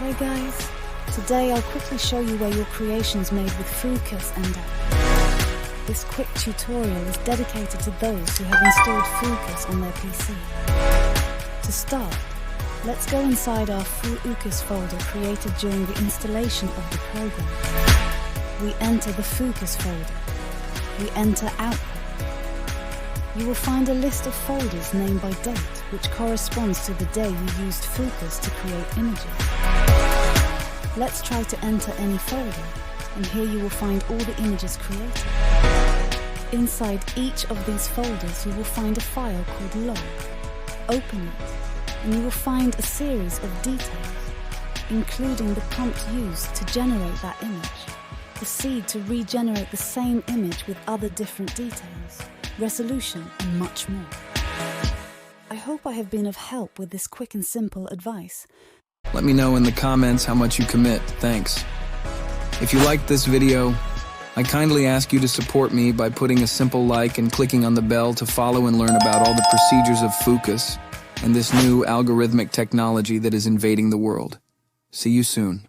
Hi guys, today I'll quickly show you where your creations made with FOOOCUS end up. This quick tutorial is dedicated to those who have installed FOOOCUS on their PC. To start, let's go inside our FOOOCUS folder created during the installation of the program. We enter the FOOOCUS folder. We enter Output. You will find a list of folders named by date, which corresponds to the day you used FOOOCUS to create images. Let's try to enter any folder, and here you will find all the images created. Inside each of these folders you will find a file called log. Open it, and you will find a series of details, including the prompt used to generate that image. Proceed to regenerate the same image with other different details, resolution, and much more. I hope I have been of help with this quick and simple advice. Let me know in the comments how much you commit. Thanks. If you liked this video, I kindly ask you to support me by putting a simple like and clicking on the bell to follow and learn about all the procedures of FOOOCUS and this new algorithmic technology that is invading the world. See you soon.